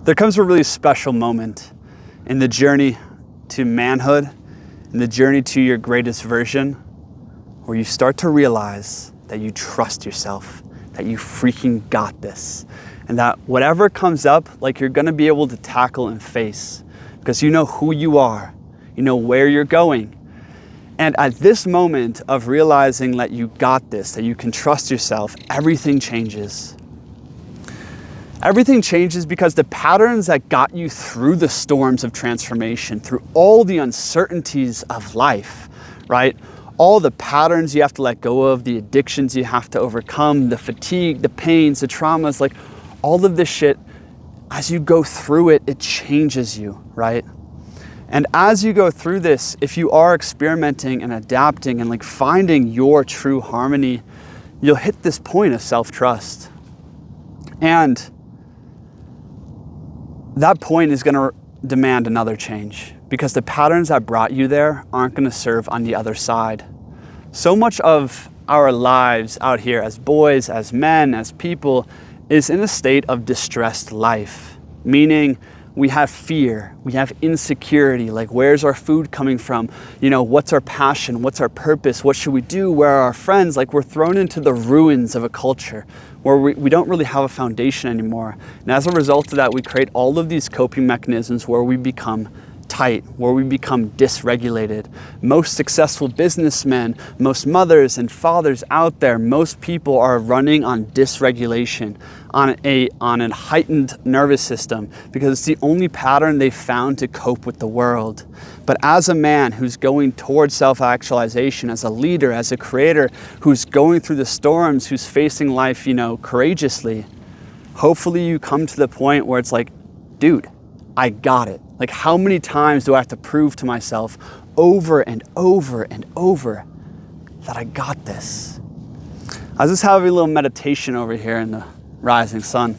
There comes a really special moment in the journey to manhood, in the journey to your greatest version, where you start to realize that you trust yourself, that you freaking got this, and that whatever comes up, like, you're gonna be able to tackle and face, because you know who you are, you know where you're going. And at this moment of realizing that you got this, that you can trust yourself, everything changes. Everything changes because the patterns that got you through the storms of transformation, through all the uncertainties of life, right? All the patterns you have to let go of, the addictions you have to overcome, the fatigue, the pains, the traumas, like all of this shit, as you go through it, it changes you, right? And as you go through this, if you are experimenting and adapting and like finding your true harmony, you'll hit this point of self-trust. And that point is going to demand another change, because the patterns that brought you there aren't going to serve on the other side. So much of our lives out here as boys, as men, as people, is in a state of distressed life, meaning we have fear, we have insecurity, like where's our food coming from? You know, what's our passion? What's our purpose? What should we do? Where are our friends? Like, we're thrown into the ruins of a culture where we don't really have a foundation anymore. And as a result of that, we create all of these coping mechanisms where we become tight, where we become dysregulated. Most successful businessmen, most mothers and fathers out there, most people are running on dysregulation, on a heightened nervous system, because it's the only pattern they've found to cope with the world. But as a man who's going towards self-actualization, as a leader, as a creator, who's going through the storms, who's facing life, you know, courageously, hopefully you come to the point where it's like, dude, I got it. Like, how many times do I have to prove to myself over and over and over that I got this? I was just having a little meditation over here in the rising sun.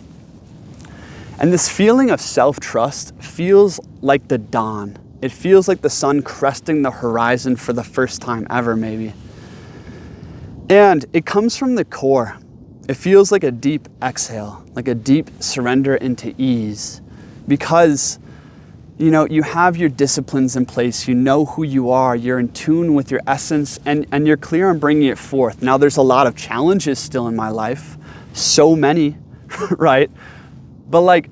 And this feeling of self-trust feels like the dawn. It feels like the sun cresting the horizon for the first time ever, maybe. And it comes from the core. It feels like a deep exhale, like a deep surrender into ease. Because, you know, you have your disciplines in place, you know who you are, you're in tune with your essence, and you're clear on bringing it forth. Now, there's a lot of challenges still in my life, so many, right? But like,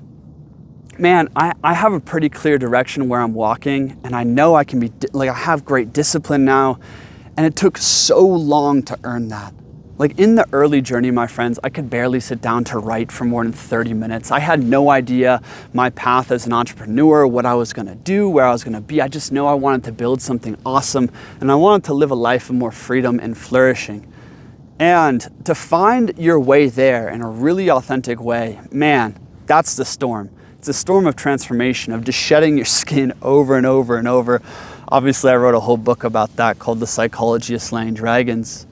man, I have a pretty clear direction where I'm walking, and I know I can be, like, I have great discipline now, and it took so long to earn that. Like, in the early journey, my friends, I could barely sit down to write for more than 30 minutes. I had no idea my path as an entrepreneur, what I was gonna do, where I was gonna be. I just know I wanted to build something awesome, and I wanted to live a life of more freedom and flourishing. And to find your way there in a really authentic way, man, that's the storm. It's a storm of transformation, of just shedding your skin over and over and over. Obviously, I wrote a whole book about that called The Psychology of Slaying Dragons.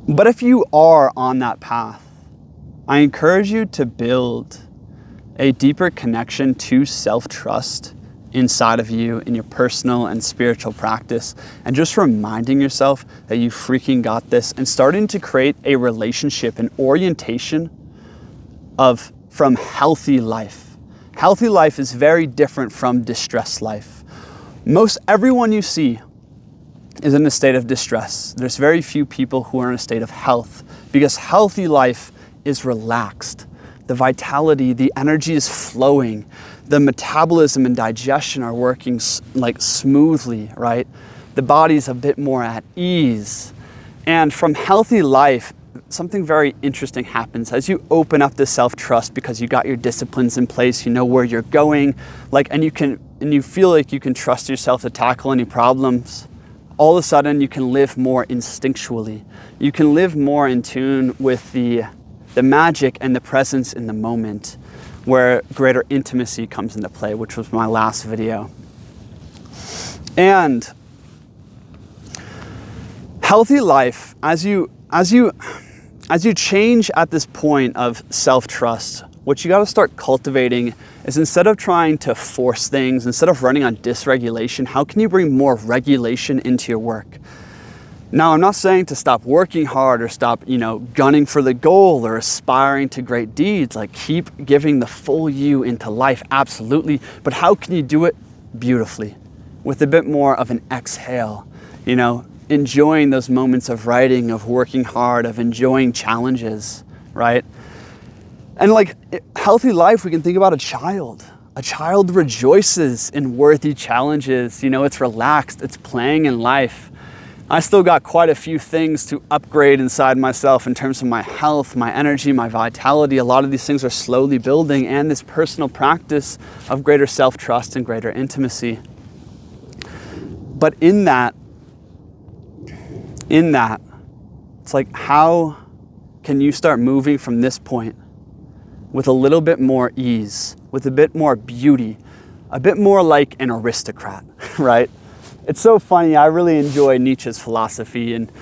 But if you are on that path, I encourage you to build a deeper connection to self-trust inside of you in your personal and spiritual practice, and just reminding yourself that you freaking got this, and starting to create a relationship, an orientation from healthy life. Healthy life is very different from distressed life. Most everyone you see is in a state of distress. There's very few people who are in a state of health, because healthy life is relaxed. The vitality, the energy is flowing. The metabolism and digestion are working like smoothly, right? The body's a bit more at ease. And from healthy life, something very interesting happens as you open up to self-trust, because you got your disciplines in place, you know where you're going, like, and you feel like you can trust yourself to tackle any problems. All of a sudden, you can live more instinctually. You can live more in tune with the magic and the presence in the moment, where greater intimacy comes into play, which was my last video. And healthy life, as you change at this point of self-trust, what you got to start cultivating is, instead of trying to force things, instead of running on dysregulation, how can you bring more regulation into your work? Now, I'm not saying to stop working hard or stop, gunning for the goal or aspiring to great deeds. Like, keep giving the full you into life, absolutely. But how can you do it beautifully, with a bit more of an exhale, enjoying those moments of writing, of working hard, of enjoying challenges, right? And like healthy life, we can think about a child. A child rejoices in worthy challenges. It's relaxed, it's playing in life. I still got quite a few things to upgrade inside myself in terms of my health, my energy, my vitality. A lot of these things are slowly building, and this personal practice of greater self-trust and greater intimacy. But in that, it's like, how can you start moving from this point with a little bit more ease, with a bit more beauty, a bit more like an aristocrat, right? It's so funny. I really enjoy Nietzsche's philosophy, and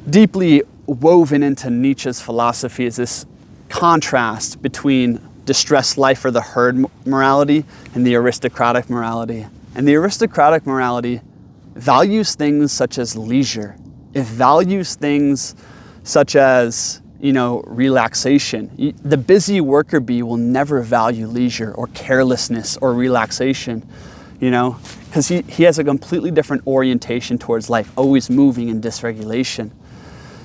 deeply woven into Nietzsche's philosophy is this contrast between distressed life or the herd morality and the aristocratic morality. And the aristocratic morality values things such as leisure. It values things such as, relaxation. The busy worker bee will never value leisure or carelessness or relaxation, because he has a completely different orientation towards life, always moving in dysregulation.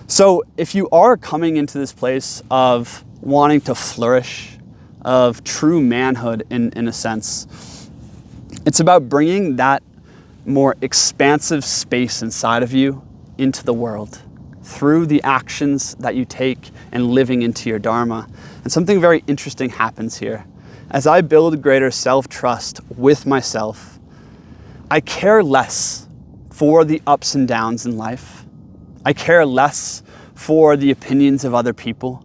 So if you are coming into this place of wanting to flourish, of true manhood in a sense, it's about bringing that more expansive space inside of you into the world through the actions that you take and living into your dharma. And something very interesting happens here. As I build greater self-trust with myself, I care less for the ups and downs in life. I care less for the opinions of other people,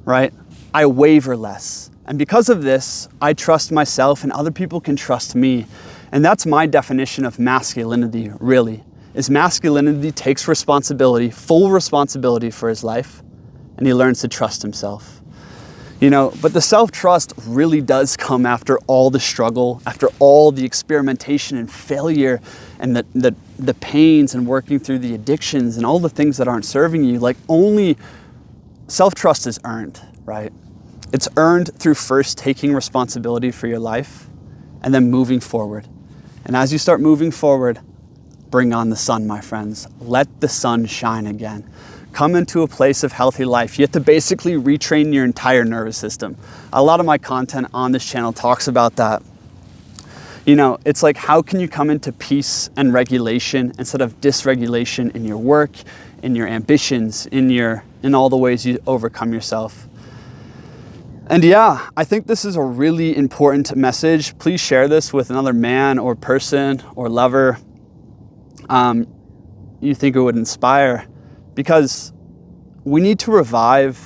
right? I waver less. And because of this, I trust myself and other people can trust me. And that's my definition of masculinity, really, is masculinity takes responsibility, full responsibility for his life, and he learns to trust himself. But the self-trust really does come after all the struggle, after all the experimentation and failure and the pains and working through the addictions and all the things that aren't serving you. Like, only self-trust is earned, right? It's earned through first taking responsibility for your life and then moving forward. And as you start moving forward, bring on the sun, my friends. Let the sun shine again. Come into a place of healthy life. You have to basically retrain your entire nervous system. A lot of my content on this channel talks about that. It's like, how can you come into peace and regulation instead of dysregulation in your work, in your ambitions, in all the ways you overcome yourself? And yeah, I think this is a really important message. Please share this with another man or person or lover you think it would inspire, because we need to revive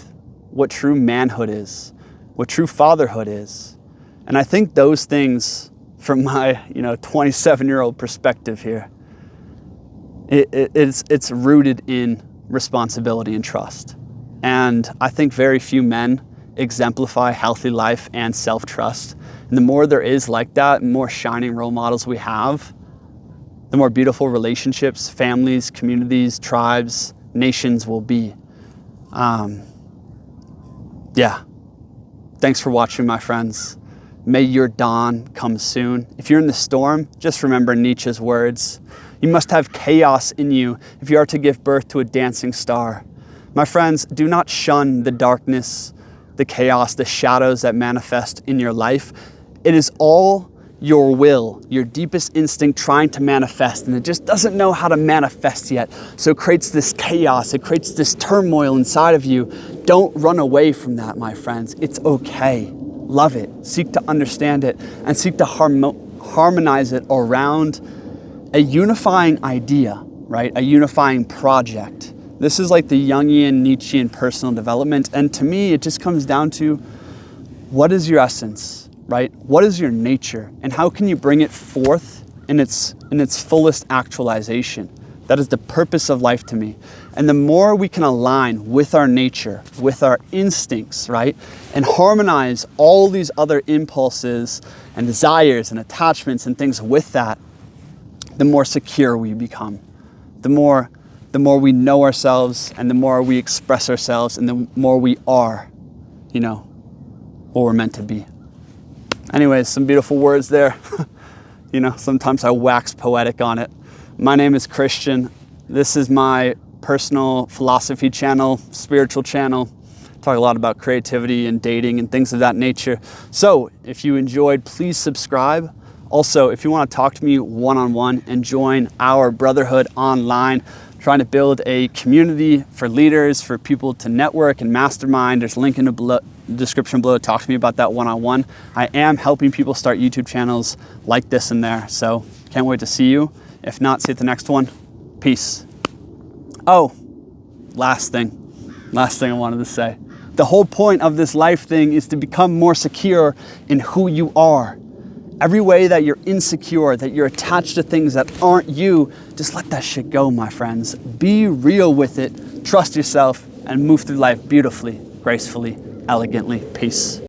what true manhood is, what true fatherhood is. And I think those things, from my 27-year-old perspective here, it's rooted in responsibility and trust. And I think very few men exemplify healthy life and self-trust. And the more there is like that, and more shining role models we have, the more beautiful relationships, families, communities, tribes, nations will be. Thanks for watching, my friends. May your dawn come soon. If you're in the storm, just remember Nietzsche's words. You must have chaos in you if you are to give birth to a dancing star. My friends, do not shun the darkness, the chaos, the shadows that manifest in your life. It is all your will, your deepest instinct trying to manifest, and it just doesn't know how to manifest yet. So it creates this chaos, it creates this turmoil inside of you. Don't run away from that, my friends. It's okay. Love it. Seek to understand it and seek to harmonize it around a unifying idea, right? A unifying project. This is like the Jungian, Nietzschean personal development. And to me, it just comes down to, what is your essence? Right? What is your nature, and how can you bring it forth in its fullest actualization? That is the purpose of life to me. And the more we can align with our nature, with our instincts, right? And harmonize all these other impulses and desires and attachments and things with that, the more secure we become. The more the more we know ourselves and the more we express ourselves and the more we are, you know, what we're meant to be. Anyways, some beautiful words there. You know, sometimes I wax poetic on it. My name is Christian. This is my personal philosophy channel, spiritual channel. Talk a lot about creativity and dating and things of that nature. So if you enjoyed, please subscribe. Also, if you want to talk to me one-on-one and join our brotherhood online, trying to build a community for leaders, for people to network and mastermind, there's a link in the description below to talk to me about that one-on-one. I am helping people start YouTube channels like this in there. So can't wait to see you. If not, see you at the next one. Peace. Oh, last thing I wanted to say. The whole point of this life thing is to become more secure in who you are. Every way that you're insecure, that you're attached to things that aren't you, just let that shit go, my friends. Be real with it, trust yourself, and move through life beautifully, gracefully, elegantly. Peace.